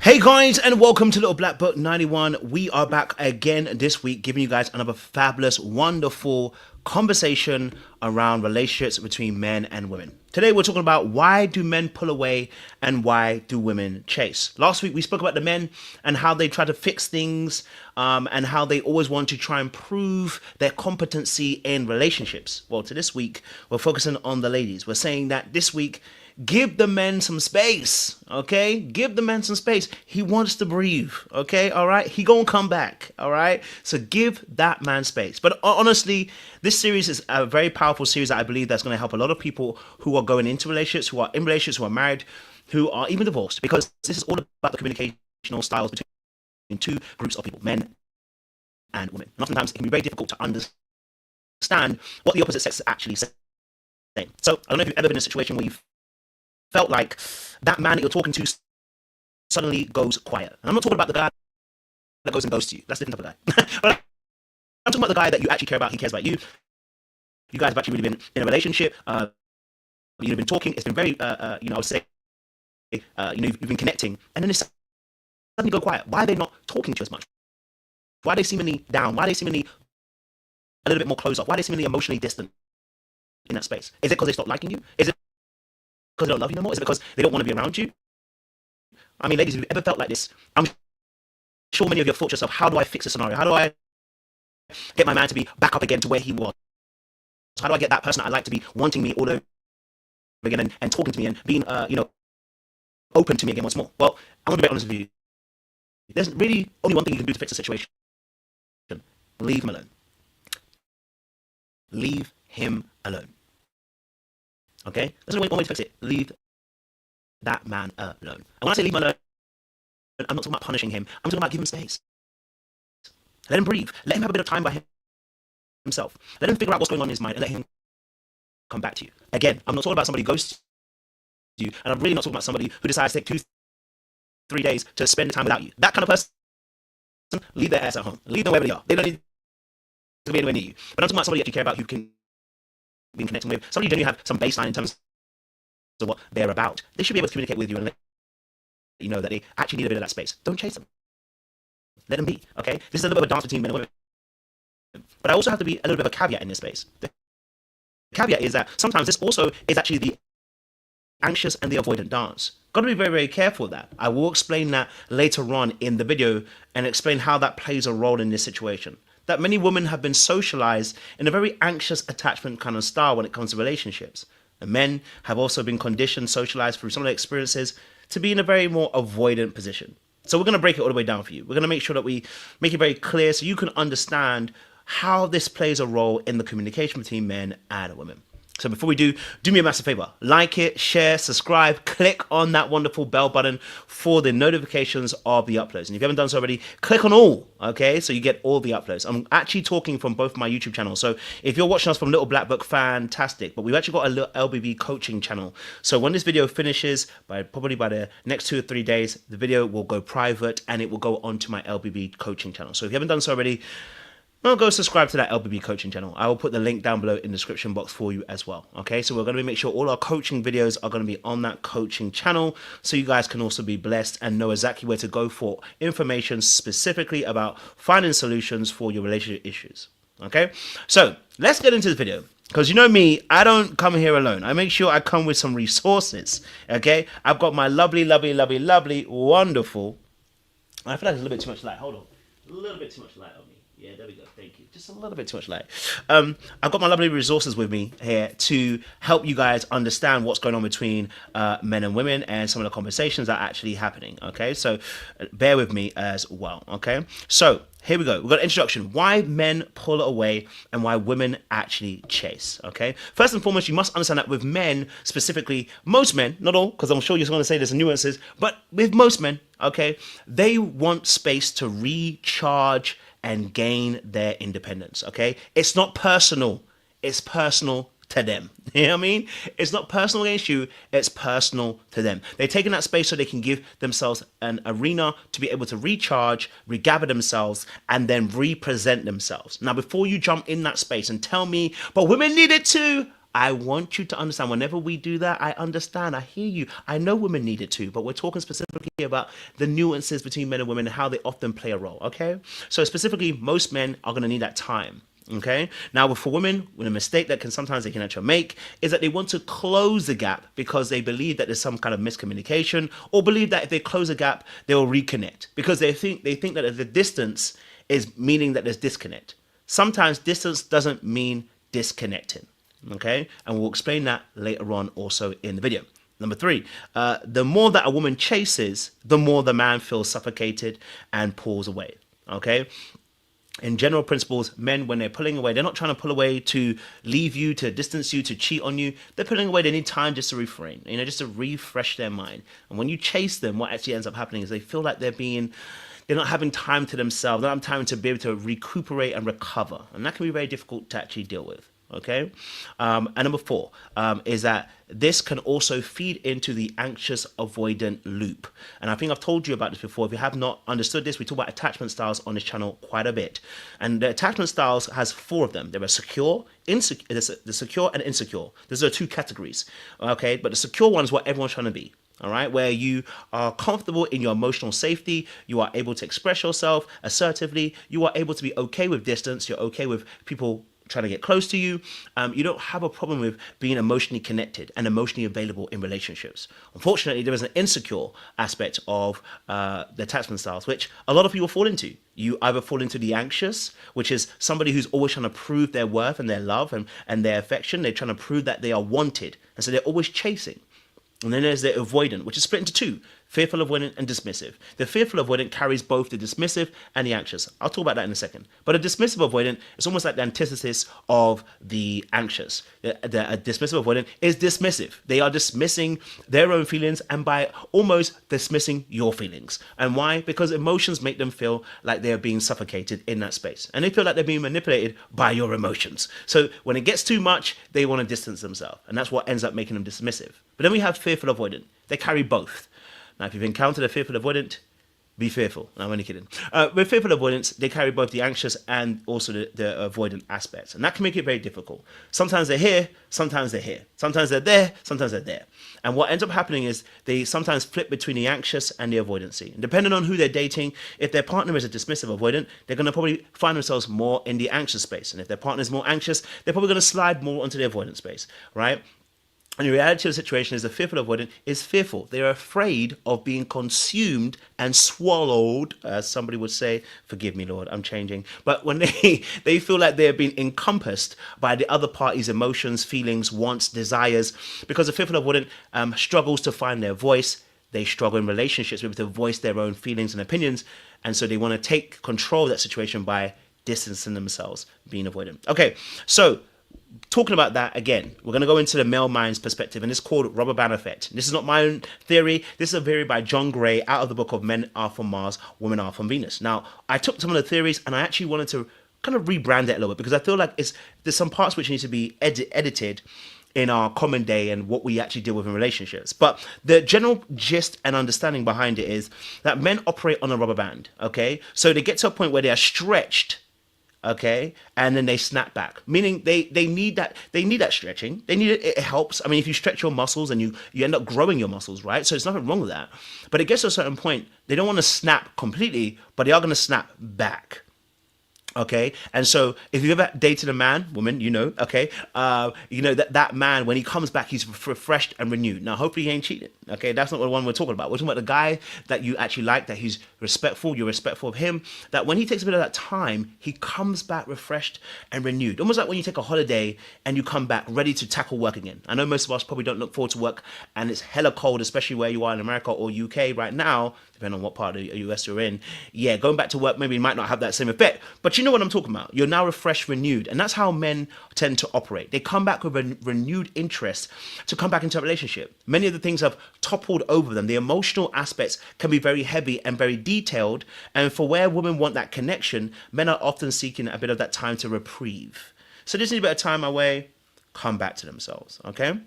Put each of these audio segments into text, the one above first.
Hey guys, and welcome to Little Black Book 91. We are back again this week, giving you guys another fabulous, wonderful conversation around relationships between men and women. Today we're talking about why do men pull away and why do women chase. Last week we spoke about the men and how they try to fix things and how they always want to try and prove their competency in relationships. Well, to this week we're focusing on the ladies. We're saying that this week, give the men some space, okay? Give the man some space. He wants to breathe, okay? All right? He gonna come back, all right? So give that man space. But honestly, this series is a very powerful series that I believe that's gonna help a lot of people who are going into relationships, who are in relationships, who are married, who are even divorced, because this is all about the communicational styles between two groups of people, men and women. And oftentimes it can be very difficult to understand what the opposite sex is actually saying. So I don't know if you've ever been in a situation where you've felt like that man that you're talking to suddenly goes quiet. And I'm not talking about the guy that goes and ghosts you. That's a different type of guy. But I'm talking about the guy that you actually care about. He cares about you. You guys have actually really been in a relationship. You've been talking. It's been very, I would say, you've been connecting. And then they suddenly go quiet. Why are they not talking to you as much? Why are they seemingly down? Why are they seemingly a little bit more closed off? Why are they seemingly emotionally distant in that space? Is it because they stop liking you? Is it because they don't love you no more? Is it because they don't want to be around you? I mean, ladies, if you've ever felt like this, I'm sure many of you have thought to yourself, how do I fix this scenario? How do I get my man to be back up again to where he was? How do I get that person I like to be wanting me all over again and talking to me and being, open to me again once more? Well, I'm going to be honest with you. There's really only one thing you can do to fix the situation. Leave him alone. Leave him alone. Okay? There's only one way to fix it. Leave that man alone. And when I say leave him alone, I'm not talking about punishing him. I'm talking about giving him space. Let him breathe. Let him have a bit of time by himself. Let him figure out what's going on in his mind and let him come back to you. Again, I'm not talking about somebody who ghosts you, and I'm really not talking about somebody who decides to take 2-3 days to spend time without you. That kind of person, leave their ass at home. Leave them wherever they are. They don't need to be anywhere near you. But I'm talking about somebody that you care about, who can be connecting with, somebody who genuinely have some baseline in terms of what they're about. They should be able to communicate with you and let you know that they actually need a bit of that space. Don't chase them. Let them be, okay? This is a little bit of a dance between men and women. But I also have to be a little bit of a caveat in this space. The caveat is that sometimes this also is actually the anxious and the avoidant dance. Got to be very, very careful with that. I will explain that later on in the video and explain how that plays a role in this situation. That many women have been socialized in a very anxious attachment kind of style when it comes to relationships. And men have also been conditioned, socialized through some of their experiences to be in a very more avoidant position. So we're going to break it all the way down for you. We're going to make sure that we make it very clear so you can understand how this plays a role in the communication between men and women. So before we do me a massive favor. Like it, share, subscribe, click on that wonderful bell button for the notifications of the uploads. And if you haven't done so already, click on all, okay? So you get all the uploads. I'm actually talking from both my YouTube channels. So if you're watching us from Little Black Book, fantastic. But we've actually got a little LBB coaching channel. So when this video finishes, probably by the next 2 or 3 days, the video will go private and it will go onto my LBB coaching channel. So if you haven't done so already, well, go subscribe to that LBB coaching channel. I will put the link down below in the description box for you as well. Okay, so we're going to make sure all our coaching videos are going to be on that coaching channel so you guys can also be blessed and know exactly where to go for information specifically about finding solutions for your relationship issues. Okay, so let's get into the video. Because you know me, I don't come here alone. I make sure I come with some resources. Okay, I've got my lovely, wonderful. I feel like there's a little bit too much light. Hold on. A little bit too much light on me. Yeah, there we go. Thank you. Just a little bit too much light. I've got my lovely resources with me here to help you guys understand what's going on between men and women and some of the conversations that are actually happening. Okay, so bear with me as well. Okay, so here we go. We've got an introduction. Why men pull away and why women actually chase. Okay, first and foremost, you must understand that with men specifically, most men, not all, because I'm sure you're going to say there's nuances, but with most men, okay, they want space to recharge and gain their independence, okay? It's not personal. It's personal to them. You know what I mean? It's not personal against you. It's personal to them. They're taking that space so they can give themselves an arena to be able to recharge, regather themselves, and then represent themselves. Now, before you jump in that space and tell me, but women need it too, I want you to understand whenever we do that, I understand. I hear you. I know women need it too, but we're talking specifically about the nuances between men and women and how they often play a role, okay? So specifically, most men are going to need that time. Okay. Now, for women, a mistake that they can actually make is that they want to close the gap because they believe that there's some kind of miscommunication, or believe that if they close a gap, they will reconnect because they think that the distance is meaning that there's disconnect. Sometimes distance doesn't mean disconnecting. Okay, and we'll explain that later on also in the video. Number 3, the more that a woman chases, the more the man feels suffocated and pulls away. Okay. In general principles, men, when they're pulling away, they're not trying to pull away to leave you, to distance you, to cheat on you. They're pulling away. They need time just to refrain, just to refresh their mind. And when you chase them, what actually ends up happening is they feel like they're not having time to themselves. They're not having time to be able to recuperate and recover. And that can be very difficult to actually deal with. Okay. And number 4 is that this can also feed into the anxious avoidant loop. And I think I've told you about this before. If you have not understood this, we talk about attachment styles on this channel quite a bit. And the attachment styles has 4 of them. There are secure, the secure and insecure. Those are 2 categories. Okay. But the secure one is what everyone's trying to be. All right, where you are comfortable in your emotional safety, you are able to express yourself assertively, you are able to be okay with distance, you're okay with people trying to get close to you. You don't have a problem with being emotionally connected and emotionally available in relationships. Unfortunately, there is an insecure aspect of the attachment styles, which a lot of people fall into. You either fall into the anxious, which is somebody who's always trying to prove their worth and their love and their affection. They're trying to prove that they are wanted. And so they're always chasing. And then there's the avoidant, which is split into 2, fearful avoidant and dismissive. The fearful avoidant carries both the dismissive and the anxious. I'll talk about that in a second. But a dismissive avoidant is almost like the antithesis of the anxious. A dismissive avoidant is dismissive. They are dismissing their own feelings and by almost dismissing your feelings. And why? Because emotions make them feel like they're being suffocated in that space. And they feel like they're being manipulated by your emotions. So when it gets too much, they want to distance themselves. And that's what ends up making them dismissive. But then we have fearful avoidant. They carry both. Now, if you've encountered a fearful avoidant, be fearful. No, I'm only kidding. With fearful avoidance, they carry both the anxious and also the avoidant aspects. And that can make it very difficult. Sometimes they're here, sometimes they're here. Sometimes they're there, sometimes they're there. And what ends up happening is they sometimes flip between the anxious and the avoidancy. And depending on who they're dating, if their partner is a dismissive avoidant, they're going to probably find themselves more in the anxious space. And if their partner is more anxious, they're probably going to slide more onto the avoidant space, right? And the reality of the situation is the fearful avoidant is fearful. They're afraid of being consumed and swallowed, as somebody would say. Forgive me, Lord, I'm changing. But when they feel like they're being encompassed by the other party's emotions, feelings, wants, desires, because the fearful avoidant struggles to find their voice. They struggle in relationships with to voice their own feelings and opinions. And so they want to take control of that situation by distancing themselves, being avoidant. Okay, so talking about that again, we're going to go into the male mind's perspective, and it's called rubber band effect. This is not my own theory. This is a theory by John Gray out of the book of Men Are From Mars, Women Are From Venus. Now, I took some of the theories and I actually wanted to kind of rebrand it a little bit because I feel like there's some parts which need to be edited in our common day and what we actually deal with in relationships. But the general gist and understanding behind it is that men operate on a rubber band, okay? So they get to a point where they are stretched, okay, and then they snap back, meaning they need that stretching. They need it helps. I mean, if you stretch your muscles and you end up growing your muscles, right? So there's nothing wrong with that. But it gets to a certain point, they don't want to snap completely, but they are going to snap back. Okay, and so if you've ever dated a man, woman, okay, that man, when he comes back, he's refreshed and renewed. Now, hopefully he ain't cheating. Okay, that's not the one we're talking about. We're talking about the guy that you actually like, that he's respectful, you're respectful of him, that when he takes a bit of that time, he comes back refreshed and renewed. Almost like when you take a holiday and you come back ready to tackle work again. I know most of us probably don't look forward to work and it's hella cold, especially where you are in America or UK right now, depending on what part of the US you're in. Yeah, going back to work maybe might not have that same effect, but you know what I'm talking about. You're now refreshed, renewed, and that's how men tend to operate. They come back with a renewed interest to come back into a relationship. Many of the things have toppled over them. The emotional aspects can be very heavy and very detailed, and for where women want that connection, men are often seeking a bit of that time to reprieve. So this is a bit of time away, come back to themselves, okay?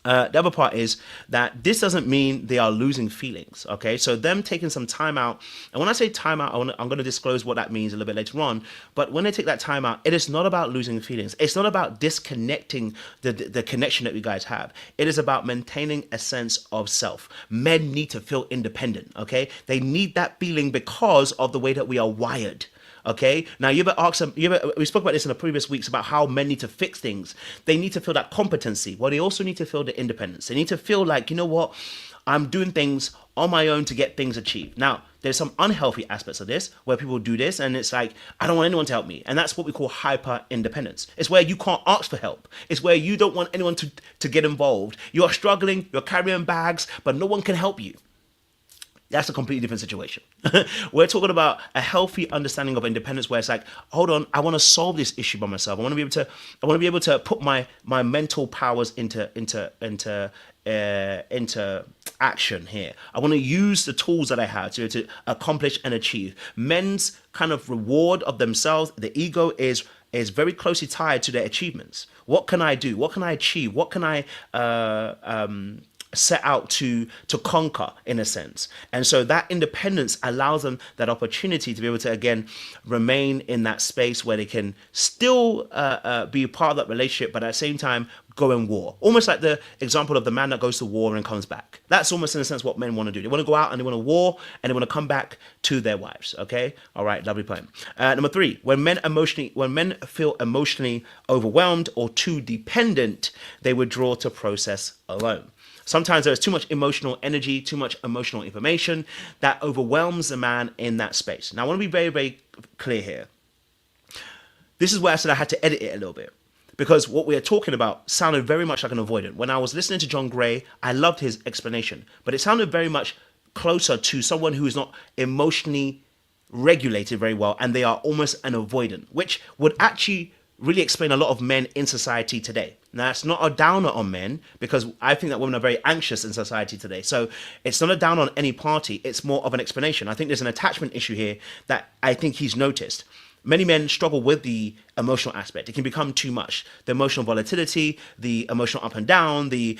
The other part is that this doesn't mean they are losing feelings. Okay, so them taking some time out, and when I say time out, I'm going to disclose what that means a little bit later on. But when they take that time out, it is not about losing feelings. It's not about disconnecting the connection that you guys have. It is about maintaining a sense of self. Men need to feel independent. Okay, they need that feeling because of the way that we are wired. Okay. Now you ever ask them? We spoke about this in the previous weeks about how men need to fix things. They need to feel that competency. Well, they also need to feel the independence. They need to feel like, you know what, I'm doing things on my own to get things achieved. Now, there's some unhealthy aspects of this where people do this, and it's like, I don't want anyone to help me, and that's what we call hyper independence. It's where you can't ask for help. It's where you don't want anyone to get involved. You're struggling. You're carrying bags, but no one can help you. That's a completely different situation. We're talking about a healthy understanding of independence, where it's like, hold on, I want to solve this issue by myself. I want to be able to put my mental powers into action here. I want to use the tools that I have to accomplish and achieve. Men's kind of reward of themselves, the ego is very closely tied to their achievements. What can I do? What can I achieve? What can I set out to conquer, in a sense? And so that independence allows them that opportunity to be able to again remain in that space where they can still be part of that relationship, but at the same time go in war. Almost like the example of the man that goes to war and comes back. That's almost in a sense what men want to do. They want to go out and they want to war and they want to come back to their wives. Okay, all right, lovely point. Number 3, when men feel emotionally overwhelmed or too dependent, they withdraw to process alone. Sometimes there's too much emotional energy, too much emotional information that overwhelms the man in that space. Now, I want to be very, very clear here. This is where I said I had to edit it a little bit, because what we are talking about sounded very much like an avoidant. When I was listening to John Gray, I loved his explanation, but it sounded very much closer to someone who is not emotionally regulated very well, and they are almost an avoidant, which would actually really explain a lot of men in society today. Now, that's not a downer on men, because I think that women are very anxious in society today. So it's not a down on any party. It's more of an explanation. I think there's an attachment issue here that I think he's noticed. Many men struggle with the emotional aspect. It can become too much. The emotional volatility, the emotional up and down, the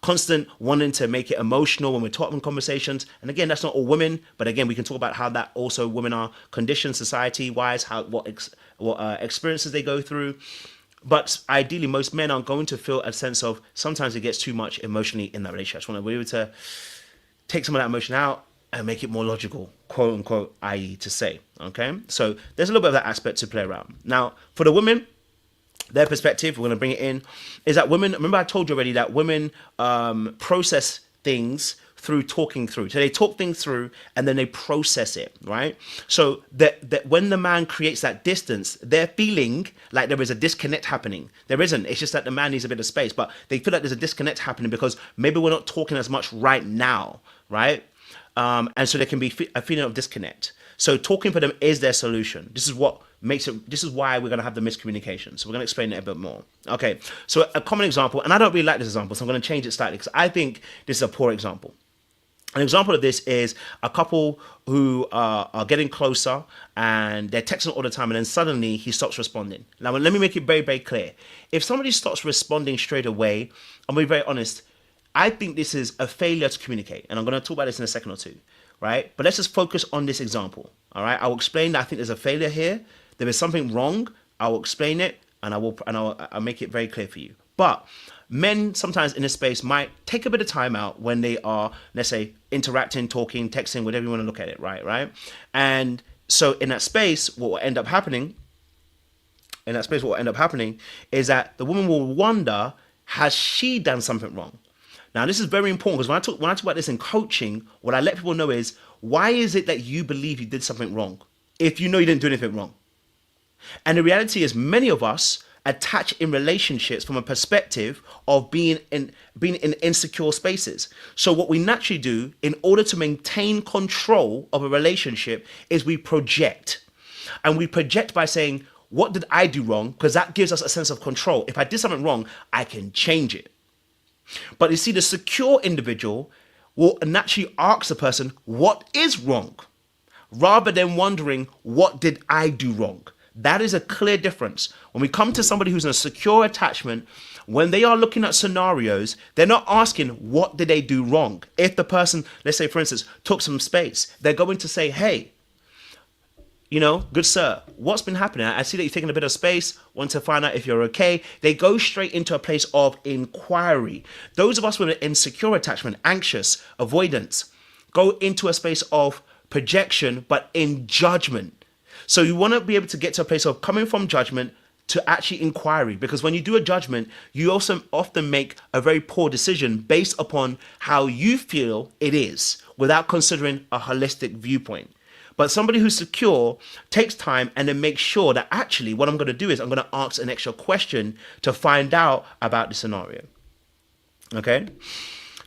constant wanting to make it emotional when we're talking conversations. And again, that's not all women, but again, we can talk about how that also women are conditioned society-wise, what experiences they go through. But ideally, most men are going to feel a sense of sometimes it gets too much emotionally in that relationship. I just want to be able to take some of that emotion out and make it more logical, quote unquote, i.e. to say, okay? So there's a little bit of that aspect to play around. Now, for the women, their perspective, we're going to bring it in, is that women, remember I told you already that women process things through talking through. So they talk things through and then they process it, right? So that when the man creates that distance, they're feeling like there is a disconnect happening. There isn't. It's just that the man needs a bit of space, but they feel like there's a disconnect happening because maybe we're not talking as much right now, right? And so there can be a feeling of disconnect. So talking for them is their solution. This is what makes it. This is why we're going to have the miscommunication. So we're going to explain it a bit more. Okay. So a common example, and I don't really like this example, so I'm going to change it slightly because I think this is a poor example. An example of this is a couple who are getting closer and they're texting all the time, and then suddenly he stops responding. Now, let me make it very, very clear. If somebody stops responding straight away, I'm going to be very honest, I think this is a failure to communicate. And I'm going to talk about this in a second or two, right? But let's just focus on this example, all right? I will explain that I think there's a failure here. There is something wrong. I will explain it, and I'll make it very clear for you. But men sometimes in this space might take a bit of time out when they are, let's say, interacting, talking, texting, whatever you want to look at it, right? And so in that space, what will end up happening is that the woman will wonder, has she done something wrong? Now, this is very important because when I talk about this in coaching, what I let people know is, why is it that you believe you did something wrong if you know you didn't do anything wrong? And the reality is many of us attach in relationships from a perspective of being in insecure spaces. So what we naturally do in order to maintain control of a relationship is we project. And we project by saying, what did I do wrong? Because that gives us a sense of control. If I did something wrong, I can change it. But you see, the secure individual will naturally ask the person, what is wrong? Rather than wondering, what did I do wrong? That is a clear difference. When we come to somebody who's in a secure attachment, when they are looking at scenarios, they're not asking what did they do wrong. If the person, let's say for instance, took some space, they're going to say, hey, good sir, what's been happening? I see that you're taking a bit of space, want to find out if you're okay. They go straight into a place of inquiry. Those of us with an insecure attachment, anxious, avoidance, go into a space of projection, but in judgment. So you want to be able to get to a place of coming from judgment to actually inquiry, because when you do a judgment, you also often make a very poor decision based upon how you feel it is without considering a holistic viewpoint. But somebody who's secure takes time and then makes sure that actually what I'm going to do is I'm going to ask an extra question to find out about the scenario. Okay?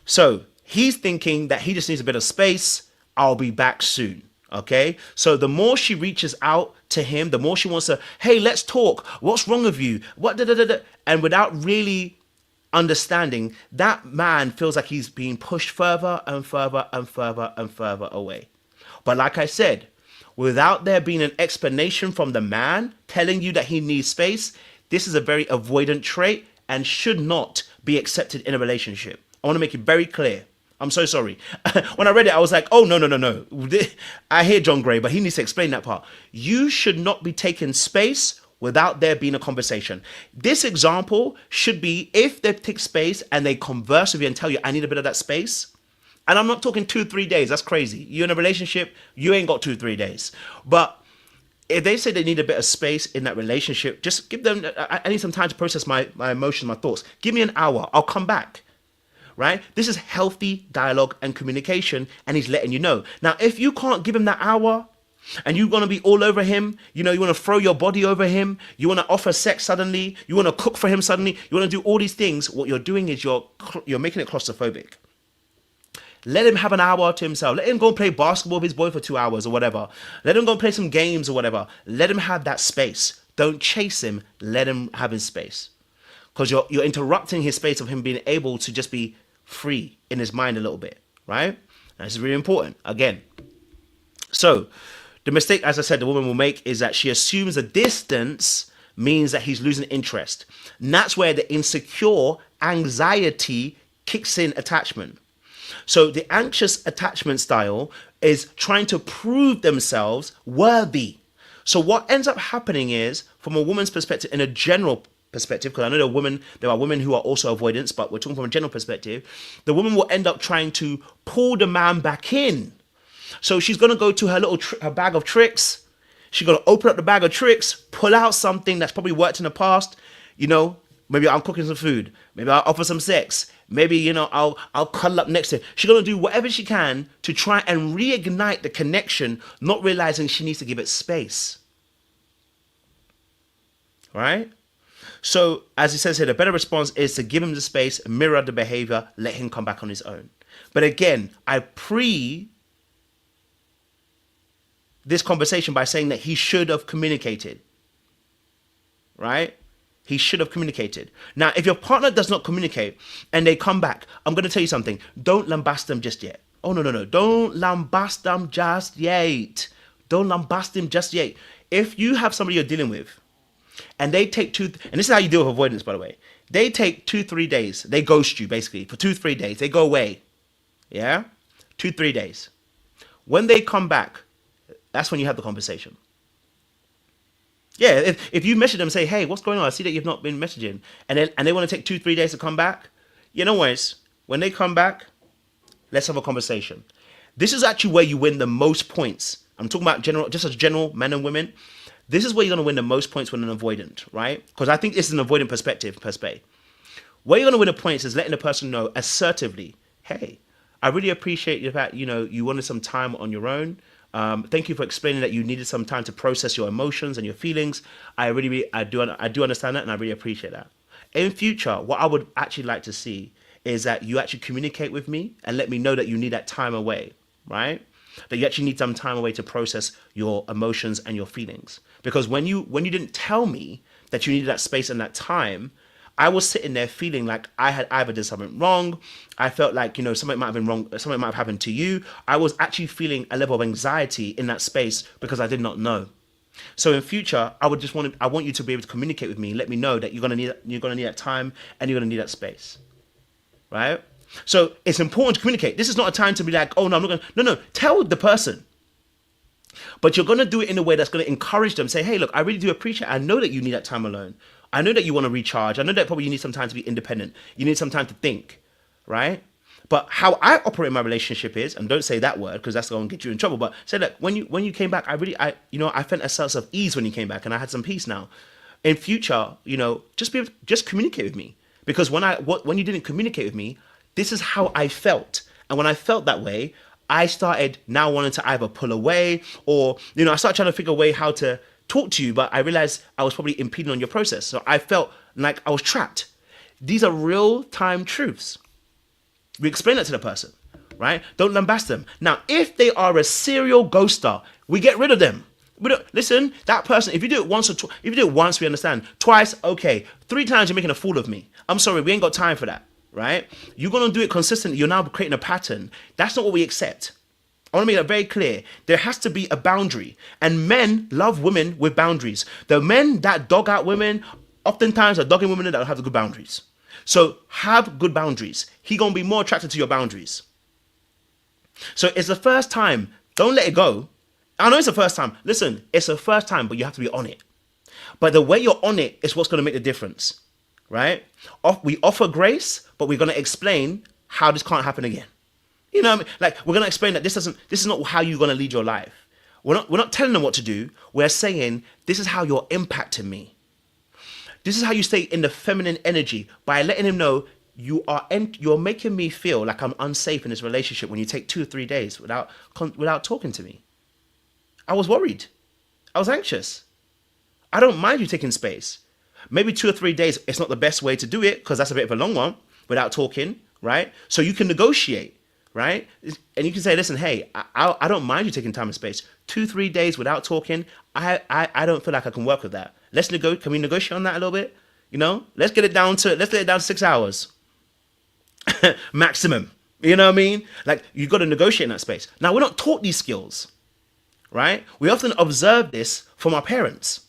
So he's thinking that he just needs a bit of space. I'll be back soon. Okay? So the more she reaches out to him, the more she wants to, hey, let's talk. What's wrong with you? What da, da, da, da. And without really understanding, that man feels like he's being pushed further and further and further and further away. But like I said, without there being an explanation from the man telling you that he needs space, this is a very avoidant trait and should not be accepted in a relationship. I want to make it very clear. I'm so sorry. When I read it, I was like, oh, no. I hear John Gray, but he needs to explain that part. You should not be taking space without there being a conversation. This example should be if they take space and they converse with you and tell you, I need a bit of that space. And I'm not talking 2-3 days. That's crazy. You're in a relationship, you ain't got 2-3 days. But if they say they need a bit of space in that relationship, just give them, I need some time to process my emotions, my thoughts. Give me an hour. I'll come back. Right? This is healthy dialogue and communication, and he's letting you know. Now, if you can't give him that hour and you're going to be all over him, you want to throw your body over him, you want to offer sex suddenly, you want to cook for him suddenly, you want to do all these things, what you're doing is you're making it claustrophobic. Let him have an hour to himself. Let him go and play basketball with his boy for 2 hours or whatever. Let him go and play some games or whatever. Let him have that space. Don't chase him. Let him have his space. Because you're interrupting his space of him being able to just be free in his mind a little bit, right? And this is really important. Again. So, the mistake, as I said, the woman will make is that she assumes the distance means that he's losing interest. And that's where the insecure anxiety kicks in attachment. So the anxious attachment style is trying to prove themselves worthy. So what ends up happening is, from a woman's perspective, in a general perspective, because I know there are women who are also avoidance, but we're talking from a general perspective, the woman will end up trying to pull the man back in. So she's going to go to her bag of tricks. She's going to open up the bag of tricks, pull out something that's probably worked in the past. Maybe I'm cooking some food. Maybe I'll offer some sex. Maybe, I'll cuddle up next to her. She's going to do whatever she can to try and reignite the connection, not realizing she needs to give it space. Right? So, as it says here, the better response is to give him the space, mirror the behavior, let him come back on his own. But again, I this conversation by saying that he should have communicated. Right? He should have communicated. Now, if your partner does not communicate and they come back, I'm going to tell you something. Don't lambast them just yet. Oh, no. Don't lambast them just yet. Don't lambast them just yet. If you have somebody you're dealing with and they take and this is how you deal with avoidance, by the way. They take 2-3 days. They ghost you, basically, for 2-3 days. They go away. Yeah? 2-3 days. When they come back, that's when you have the conversation. Yeah, if you message them and say, hey, what's going on? I see that you've not been messaging. And they want to take 2-3 days to come back. When they come back, let's have a conversation. This is actually where you win the most points. I'm talking about just as general men and women. This is where you're going to win the most points when an avoidant, right? Because I think this is an avoidant perspective per se. Where you're going to win the points is letting the person know assertively, hey, I really appreciate the fact, you wanted some time on your own. Thank you for explaining that you needed some time to process your emotions and your feelings. I do understand that, and I really appreciate that. In future, what I would actually like to see is that you actually communicate with me and let me know that you need that time away, right? That you actually need some time away to process your emotions and your feelings. Because when you didn't tell me that you needed that space and that time, I was sitting there feeling like I had either did something wrong. I felt like, something might have been wrong. Something might have happened to you. I was actually feeling a level of anxiety in that space because I did not know. So in future, I want you to be able to communicate with me, let me know that you're gonna need that time and you're gonna need that space, right? So it's important to communicate. This is not a time to be like, oh no, I'm not gonna. No, tell the person, but you're gonna do it in a way that's gonna encourage them. Say, hey, look, I really do appreciate. I know that you need that time alone. I know that you want to recharge. I know that probably you need some time to be independent. You need some time to think, right? But how I operate my relationship is, and don't say that word because that's going to get you in trouble. But say that when you came back, I felt a sense of ease when you came back, and I had some peace now. In future, just communicate with me, because when you didn't communicate with me, this is how I felt, and when I felt that way, I started now wanting to either pull away or I started trying to figure a way how to talk to you, but I realized I was probably impeding on your process, so I felt like I was trapped. These are real-time truths. We explain that to the person, right? Don't lambast them. Now, if they are a serial ghoster, we get rid of them. We don't listen. That person, if you do it once if you do it once, we understand. Twice, okay. 3 times, you're making a fool of me. I'm sorry, we ain't got time for that, right? You're gonna do it consistently. You're now creating a pattern. That's not what we accept. I want to make that very clear. There has to be a boundary, and men love women with boundaries. The men that dog out women, oftentimes are dogging women that don't have the good boundaries. So have good boundaries. He gonna be more attracted to your boundaries. So it's the first time. Don't let it go. I know it's the first time. Listen, it's the first time, but you have to be on it. But the way you're on it is what's gonna make the difference, right? We offer grace, but we're gonna explain how this can't happen again. You know what I mean? Like, we're gonna explain that this is not how you're gonna lead your life. We're not telling them what to do. We're saying this is how you're impacting me. This is how you stay in the feminine energy, by letting him know you're making me feel like I'm unsafe in this relationship when you take 2 or 3 days without talking to me. I was worried. I was anxious. I don't mind you taking space. Maybe 2 or 3 days, it's not the best way to do it because that's a bit of a long one without talking, right? So you can negotiate, right? And you can say, listen, hey, I don't mind you taking time and space. 2, 3 days without talking, I don't feel like I can work with that. Can we negotiate on that a little bit? Let's get it down to 6 hours. Maximum. You know what I mean? Like, you got to negotiate in that space. Now, we're not taught these skills, right? We often observe this from our parents.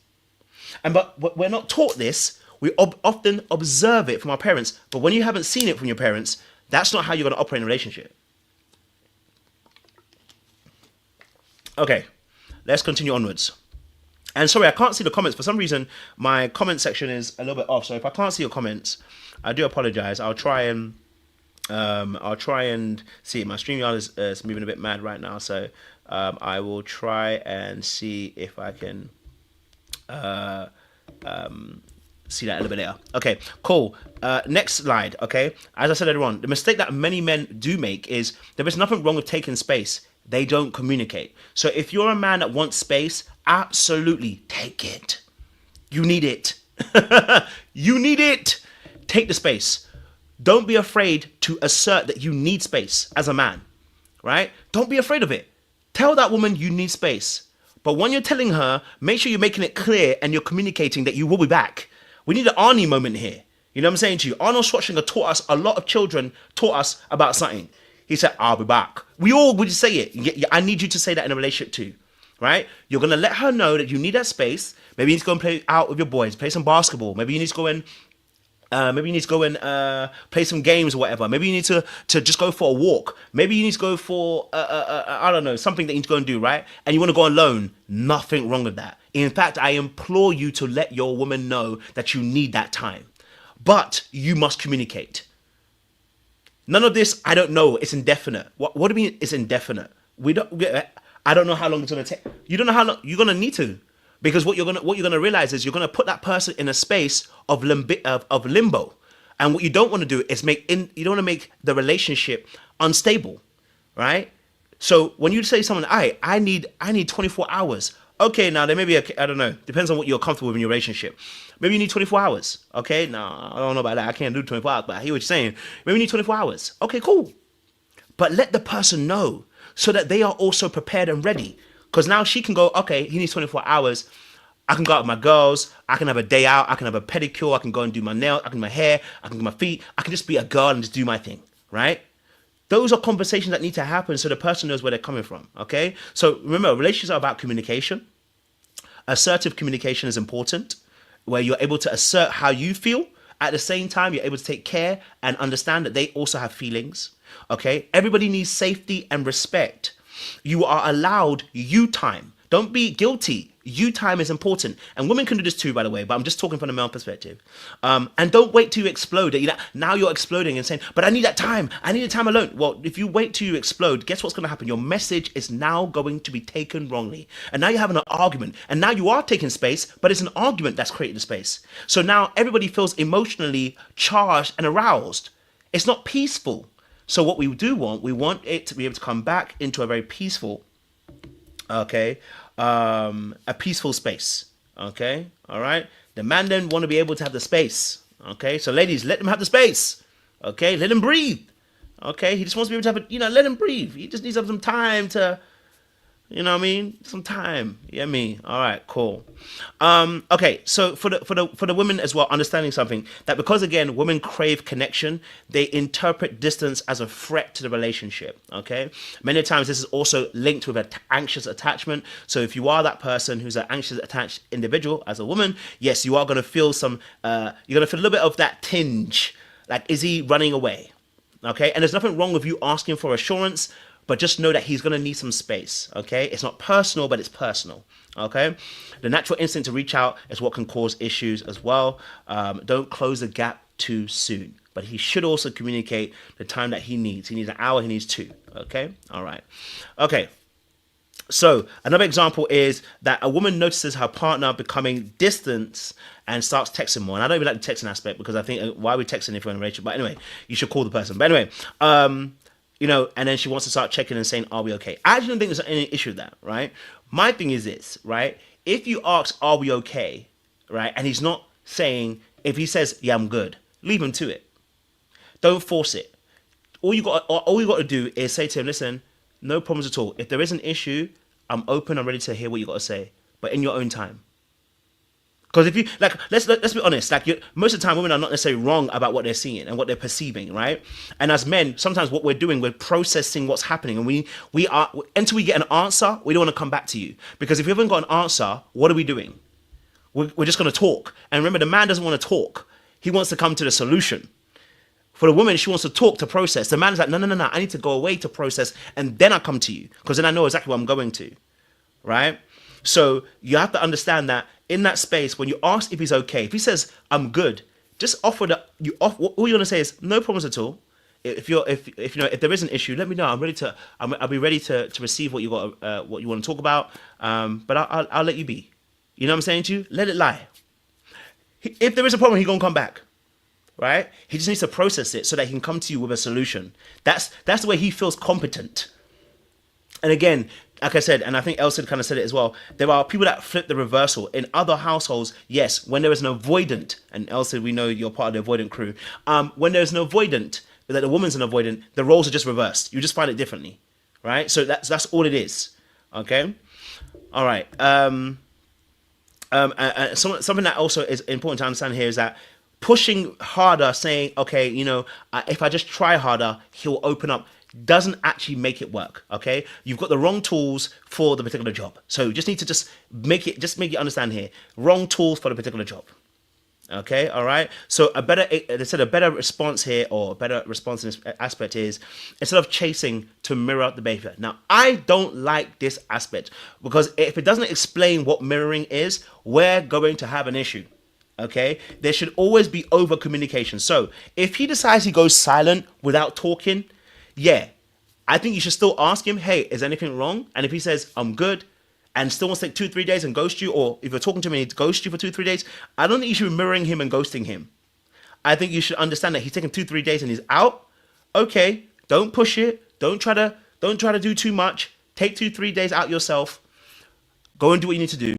But we're not taught this. We often observe it from our parents. But when you haven't seen it from your parents, that's not how you're going to operate in a relationship. Okay, let's continue onwards. And sorry, I can't see the comments. For some reason, my comment section is a little bit off. So if I can't see your comments, I do apologize. I'll try and see. My StreamYard is moving a bit mad right now. So I will try and see if I can see that a little bit later. Okay, cool. Next slide. Okay, as I said earlier on, the mistake that many men do make is there is nothing wrong with taking space. They don't communicate. So if you're a man that wants space, absolutely take it. You need it. You need it. Take the space. Don't be afraid to assert that you need space as a man, right? Don't be afraid of it. Tell that woman you need space. But when you're telling her, make sure you're making it clear and you're communicating that you will be back. We need an Arnie moment here. You know what I'm saying to you? Arnold Schwarzenegger taught us, a lot of children taught us about something. He said, I'll be back. We all would say it. I need you to say that in a relationship too, right? You're going to let her know that you need that space. Maybe you need to go and play out with your boys, play some basketball. Maybe you need to go and play some games or whatever. Maybe you need to just go for a walk. Maybe you need to go for, I don't know, something that you need to go and do, right? And you want to go alone. Nothing wrong with that. In fact, I implore you to let your woman know that you need that time. But you must communicate. None of this, I don't know, it's indefinite. What do you mean it's indefinite? I don't know how long it's going to take. You don't know how long, you're going to need to. Because what you're gonna realize is you're gonna put that person in a space of limbo, and what you don't want to do is you don't want to make the relationship unstable, right? So when you say to someone, I need 24 hours. Okay, now there may be I don't know, depends on what you're comfortable with in your relationship. Maybe you need 24 hours. Okay, now I don't know about that. I can't do 24 hours, but I hear what you're saying. Maybe you need 24 hours. Okay, cool. But let the person know so that they are also prepared and ready. Because now she can go, okay, he needs 24 hours. I can go out with my girls. I can have a day out. I can have a pedicure. I can go and do my nails. I can do my hair. I can do my feet. I can just be a girl and just do my thing, right? Those are conversations that need to happen so the person knows where they're coming from, okay? So remember, relationships are about communication. Assertive communication is important, where you're able to assert how you feel. At the same time, you're able to take care and understand that they also have feelings. Okay? Everybody needs safety and respect. You are allowed you time. Don't be guilty. You time is important. And women can do this too, by the way, but I'm just talking from the male perspective. And don't wait till you explode. Now you're exploding and saying, but I need that time. I need the time alone. Well, if you wait till you explode, guess what's going to happen? Your message is now going to be taken wrongly. And now you're having an argument. And now you are taking space, but it's an argument that's created the space. So now everybody feels emotionally charged and aroused. It's not peaceful. So what we want it to be able to come back into a very peaceful, okay, a peaceful space. Okay, all right. The man then want to be able to have the space. Okay, so ladies, let him have the space. Okay, let him breathe. Okay, he just wants to be able to have let him breathe. He just needs to have some time to, you know what I mean? Some time. Yeah, me. All right, cool. Okay, so for the women as well, understanding something that because again, women crave connection, they interpret distance as a threat to the relationship. Okay, many times this is also linked with an anxious attachment. So if you are that person who's an anxious attached individual as a woman, yes, you are going to feel some. You're going to feel a little bit of that tinge. Like, is he running away? Okay, and there's nothing wrong with you asking for assurance. But just know that he's going to need some space, okay? It's not personal, but it's personal, okay? The natural instinct to reach out is what can cause issues as well. Don't close the gap too soon. But he should also communicate the time that he needs. He needs an hour, he needs 2, okay? All right. Okay. So another example is that a woman notices her partner becoming distant and starts texting more. And I don't even like the texting aspect because I think, why are we texting if we're in a relationship? But anyway, you should call the person. But anyway, and then she wants to start checking and saying, are we okay? I actually don't think there's any issue with that, right? My thing is this, right? If you ask, are we okay, right? And he's not saying, if he says, yeah, I'm good, leave him to it. Don't force it. All you got to do is say to him, listen, no problems at all. If there is an issue, I'm open, I'm ready to hear what you got to say, but in your own time. Because if you let's be honest, most of the time women are not necessarily wrong about what they're seeing and what they're perceiving, right? And as men, sometimes what we're doing, we're processing what's happening, and we are until we get an answer, we don't want to come back to you, because if we haven't got an answer, what are we doing? We're just going to talk. And remember, the man doesn't want to talk; he wants to come to the solution. For the woman, she wants to talk to process. The man is like, no, I need to go away to process, and then I come to you, because then I know exactly what I'm going to, right? So you have to understand that in that space, when you ask if he's okay, if he says I'm good, just offer that all you want to say is no problems at all. If there is an issue, let me know. I'll be ready to receive what you want to talk about. But I'll let you be. You know what I'm saying to you? Let it lie. If there is a problem, he's gonna come back. Right? He just needs to process it so that he can come to you with a solution. That's the way he feels competent. And again, like I said, and I think Elsa kind of said it as well, there are people that flip the reversal. In other households, yes, when there is an avoidant, and Elsa, we know you're part of the avoidant crew, when there's an avoidant, that the woman's an avoidant, the roles are just reversed. You just find it differently, right? So that's all it is, okay? All right. Something that also is important to understand here is that pushing harder, saying, okay, if I just try harder, he'll open up, doesn't actually make it work. Okay, you've got the wrong tools for the particular job, so you just need to make it understand here, wrong tools for the particular job. Okay, all right. So a better response here, or a better response in this aspect is, instead of chasing, to mirror the behavior. Now, I don't like this aspect, because if it doesn't explain what mirroring is, we're going to have an issue. Okay, there should always be over communication. So if he decides he goes silent without talking, yeah, I think you should still ask him, hey, is anything wrong? And if he says, I'm good, and still wants to take 2-3 days and ghost you, or if you're talking to him and he ghosts you for 2-3 days, I don't think you should be mirroring him and ghosting him. I think you should understand that he's taking 2-3 days and he's out. Okay, don't push it. Don't try to do too much. Take 2-3 days out yourself. Go and do what you need to do.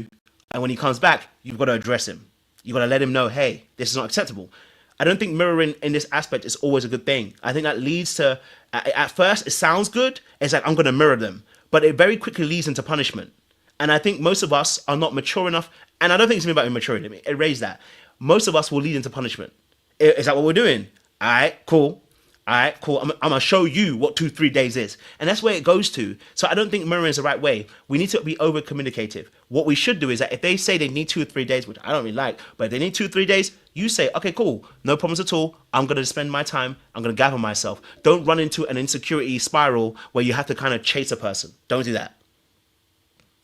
And when he comes back, you've got to address him. You got to let him know, hey, this is not acceptable. I don't think mirroring in this aspect is always a good thing. I think that leads to, at first, it sounds good. It's like, I'm going to mirror them. But it very quickly leads into punishment. And I think most of us are not mature enough. And I don't think it's about immaturity. Let me erase that. Most of us will lead into punishment. Is that what we're doing? All right, cool. All right, cool. I'm gonna show you what 2-3 days is, and that's where it goes to. So I don't think mirroring is the right way. We need to be over communicative. What we should do is that if they say they need 2 or 3 days, which I don't really like, but if they need 2 or 3 days, you say, okay, cool, no problems at all. I'm gonna spend my time. I'm gonna gather myself. Don't run into an insecurity spiral where you have to kind of chase a person. Don't do that.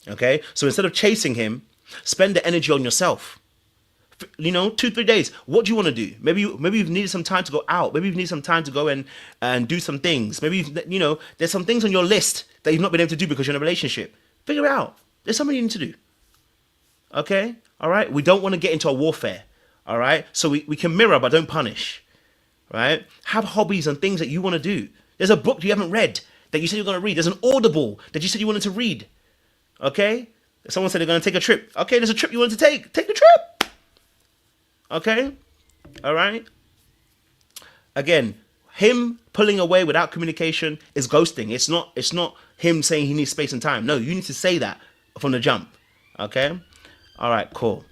Okay. So instead of chasing him, spend the energy on yourself. 2-3 days. What do you want to do? Maybe you've needed some time to go out. Maybe you've needed some time to go and do some things. Maybe there's some things on your list that you've not been able to do because you're in a relationship. Figure it out. There's something you need to do. Okay? All right? We don't want to get into a warfare. All right? So we can mirror, but don't punish. Right? Have hobbies and things that you want to do. There's a book you haven't read that you said you're going to read. There's an Audible that you said you wanted to read. Okay? Someone said they're going to take a trip. Okay, there's a trip you want to take. Take the trip. Okay? All right? Again, him pulling away without communication is ghosting. It's not him saying he needs space and time. No, you need to say that from the jump. Okay? All right, cool.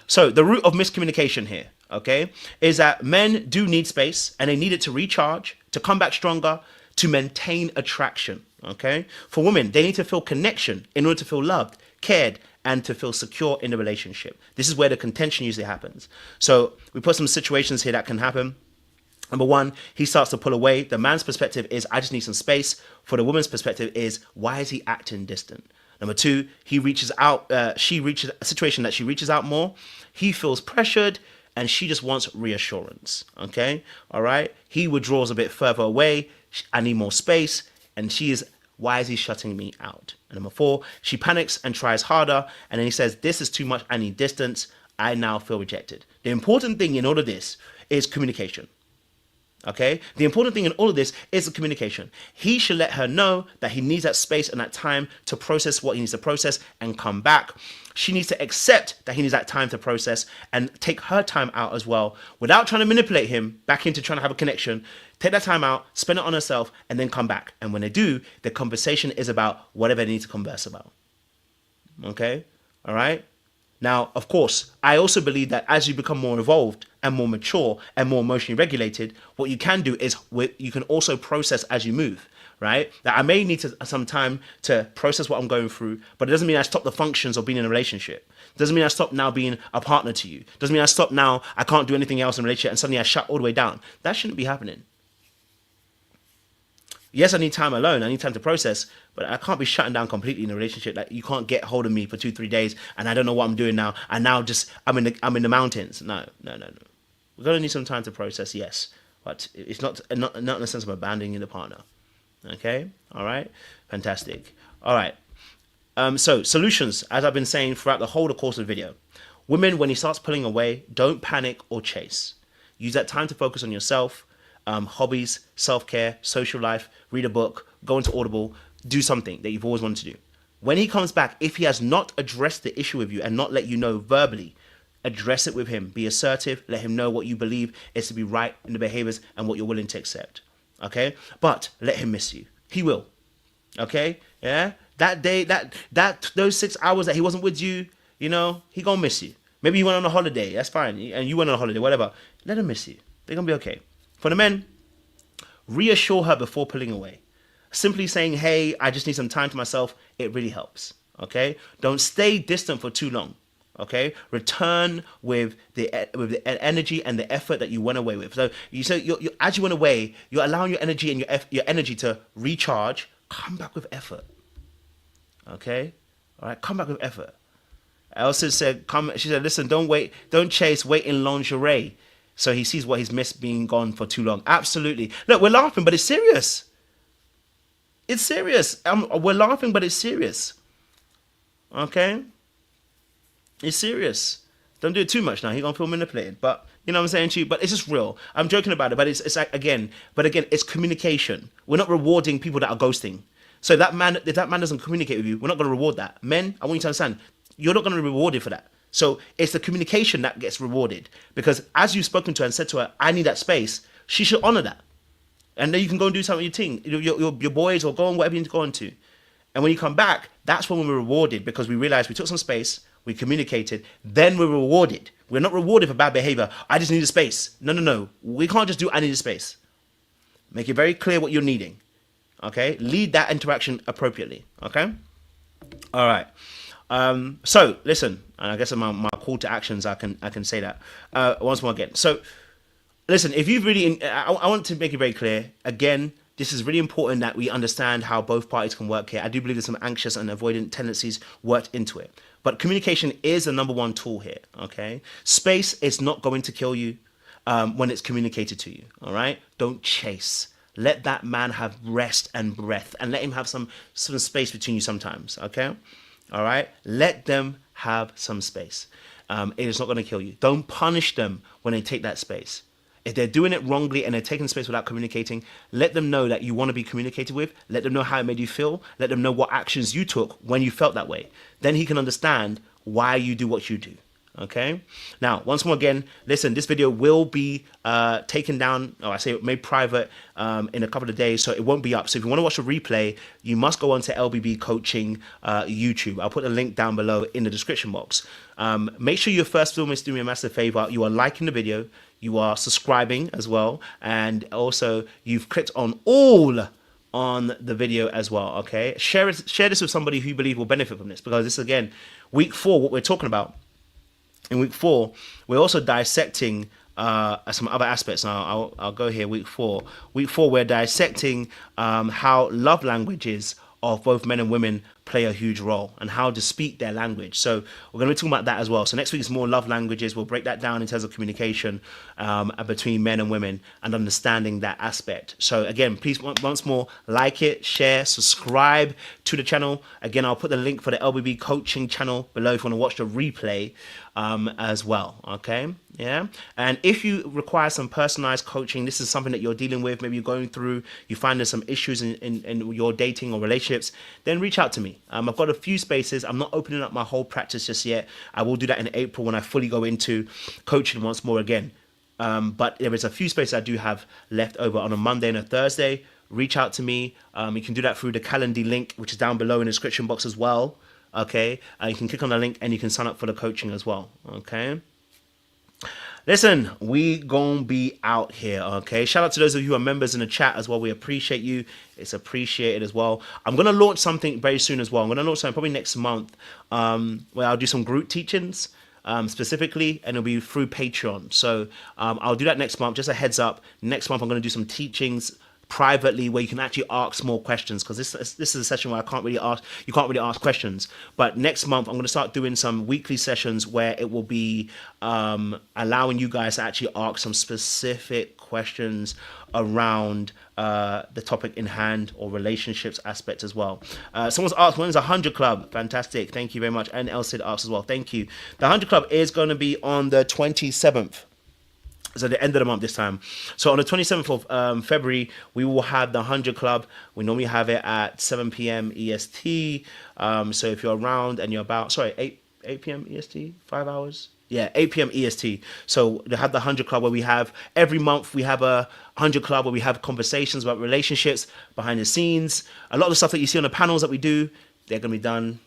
So the root of miscommunication here, okay, is that men do need space and they need it to recharge, to come back stronger, to maintain attraction. Okay? For women, they need to feel connection in order to feel loved, cared, and to feel secure in the relationship. This is where the contention usually happens. So we put some situations here that can happen. Number one, he starts to pull away. The man's perspective is, I just need some space. For the woman's perspective is, why is he acting distant? Number two, he reaches out. She reaches a situation that she reaches out more. He feels pressured and she just wants reassurance. Okay. All right. He withdraws a bit further away. I need more space. And she is, why is he shutting me out? And number four, she panics and tries harder. And then he says, this is too much. I need distance. I now feel rejected. The important thing in all of this is communication. Okay? The important thing in all of this is the communication. He should let her know that he needs that space and that time to process what he needs to process and come back. She needs to accept that he needs that time to process and take her time out as well without trying to manipulate him back into trying to have a connection. Take that time out, spend it on herself, and then come back. And when they do, the conversation is about whatever they need to converse about. Okay? All right? Now, of course, I also believe that as you become more evolved and more mature and more emotionally regulated, what you can do is you can also process as you move, right? That I may need some time to process what I'm going through, but it doesn't mean I stop the functions of being in a relationship. It doesn't mean I stop now being a partner to you. It doesn't mean I stop now, I can't do anything else in a relationship and suddenly I shut all the way down. That shouldn't be happening. Yes, I need time alone. I need time to process, but I can't be shutting down completely in a relationship. Like you can't get hold of me for 2-3 days, and I don't know what I'm doing now. And now I'm in the mountains. No. We're gonna need some time to process, yes, but it's not in the sense of abandoning the partner. Okay, all right, fantastic. All right. So solutions, as I've been saying throughout the whole course of the video, women, when he starts pulling away, don't panic or chase. Use that time to focus on yourself. Hobbies, self-care, social life, read a book, go into Audible, do something that you've always wanted to do. When he comes back, if he has not addressed the issue with you and not let you know verbally, address it with him. Be assertive. Let him know what you believe is to be right in the behaviors and what you're willing to accept. Okay? But let him miss you. He will. Okay? Yeah? That day, those 6 hours that he wasn't with you, he gonna miss you. Maybe he went on a holiday. That's fine. And you went on a holiday, whatever. Let him miss you. They're gonna be okay. For the men, reassure her before pulling away. Simply saying, hey, I just need some time to myself, it really helps. Okay? Don't stay distant for too long. Okay? Return with the energy and the effort that you went away with. So as you went away, you're allowing your energy and your energy to recharge. Come back with effort. Okay? All right? Come back with effort. Elsa said, she said, listen, don't chase, wait in lingerie. So he sees what he's missed being gone for too long. Absolutely. Look, we're laughing, but it's serious. It's serious. We're laughing, but it's serious. Okay? It's serious. Don't do it too much now. He's going to feel manipulated. But, you know what I'm saying to you? But it's just real. I'm joking about it, but it's again, it's communication. We're not rewarding people that are ghosting. So if that man doesn't communicate with you, we're not going to reward that. Men, I want you to understand, you're not going to be rewarded for that. So it's the communication that gets rewarded, because as you've spoken to her and said to her, I need that space, she should honor that. And then you can go and do something with your boys, or go on whatever you need to go on to. And when you come back, that's when we're rewarded, because we realize we took some space, we communicated, then we're rewarded. We're not rewarded for bad behavior. I just need a space. No. We can't just do I need a space. Make it very clear what you're needing. Okay, lead that interaction appropriately. Okay, all right. So listen, and I guess my call to actions, I can say that once more again. So listen, if you've really, I want to make it very clear again. This is really important that we understand how both parties can work here. I do believe there's some anxious and avoidant tendencies worked into it, but communication is the number one tool here. Okay, space is not going to kill you when it's communicated to you. All right, don't chase. Let that man have rest and breath, and let him have some space between you sometimes. Okay, all right. Let them have some space. It is not going to kill you. Don't punish them when they take that space. If they're doing it wrongly and they're taking space without communicating, let them know that you want to be communicated with. Let them know how it made you feel. Let them know what actions you took when you felt that way. Then he can understand why you do what you do. Okay. Now, once more again, listen, this video will be taken down, or I say made private in a couple of days, so it won't be up. So if you want to watch a replay, you must go onto LBB Coaching YouTube. I'll put a link down below in the description box. Make sure your first film is doing me a massive favor. You are liking the video, you are subscribing as well, and also you've clicked on all on the video as well. Okay, share this with somebody who you believe will benefit from this, because this, again, week 4, what we're talking about. In week 4, we're also dissecting some other aspects. Now, I'll go here. Week 4. Week 4, we're dissecting how love languages of both men and women play a huge role, and how to speak their language. So we're going to be talking about that as well. So next week is more love languages. We'll break that down in terms of communication between men and women and understanding that aspect. So again, please, once more, like it, share, subscribe to the channel. Again, I'll put the link for the LBB coaching channel below if you want to watch the replay as well. Okay. Yeah. And if you require some personalized coaching, this is something that you're dealing with, maybe you're going through, you find there's some issues in your dating or relationships, then reach out to me. I've got a few spaces. I'm not opening up my whole practice just yet. I will do that in April when I fully go into coaching once more again. But there is a few spaces I do have left over on a Monday and a Thursday. Reach out to me. You can do that through the Calendar link, which is down below in the description box as well. Okay. You can click on the link and you can sign up for the coaching as well. Okay. Listen, we gonna be out here, okay? Shout out to those of you who are members in the chat as well. We appreciate you. It's appreciated as well. I'm gonna launch something very soon as well. I'm gonna launch something probably next month where I'll do some group teachings specifically, and it'll be through Patreon. So I'll do that next month. Just a heads up. Next month I'm gonna do some teachings privately where you can actually ask more questions, because this is a session where you can't really ask questions. But next month I'm going to start doing some weekly sessions where it will be allowing you guys to actually ask some specific questions around the topic in hand or relationships aspect as well. Someone's asked, when's the 100 Club? Fantastic, thank you very much. And Elsid asked as well, thank you. The 100 Club is going to be on the 27th. So the end of the month this time. So on the 27th of February, we will have the 100 Club. We normally have it at 7 p.m. EST. So if you're around and you're about, sorry, 8 p.m. EST, 5 hours? Yeah, 8 p.m. EST. So they have the 100 Club where we have, every month we have a 100 Club where we have conversations about relationships, behind the scenes. A lot of the stuff that you see on the panels that we do, they're going to be done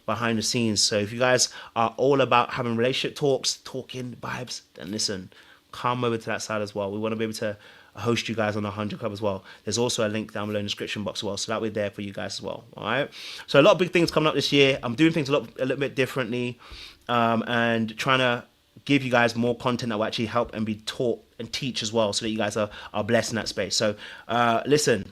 behind the scenes. So if you guys are all about having relationship talks, talking vibes, then listen, come over to that side as well. We want to be able to host you guys on the 100 Club as well. There's also a link down below in the description box as well, so that we're there for you guys as well. All right. So a lot of big things coming up this year. I'm doing things a little bit differently, and trying to give you guys more content that will actually help and be taught and teach as well, so that you guys are blessed in that space. So listen.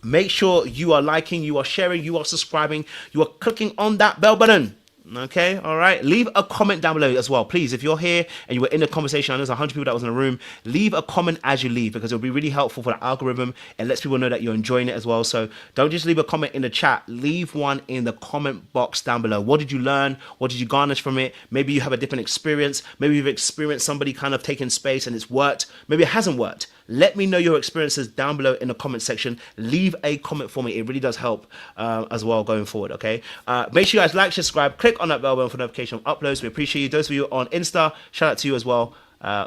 Make sure you are liking, you are sharing, you are subscribing, you are clicking on that bell button. Okay, all right. Leave a comment down below as well, please. If you're here and you were in the conversation, I know there's 100 people that was in the room. Leave a comment as you leave, because it'll be really helpful for the algorithm. It lets people know that you're enjoying it as well. So don't just leave a comment in the chat. Leave one in the comment box down below. What did you learn? What did you garnish from it? Maybe you have a different experience. Maybe you've experienced somebody kind of taking space and it's worked. Maybe it hasn't worked. Let me know your experiences down below in the comment section. Leave a comment for me. It really does help as well going forward, okay? Make sure you guys like, subscribe, click on that bell button for notification of uploads. We appreciate you. Those of you on Insta, shout out to you as well.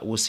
We'll see you.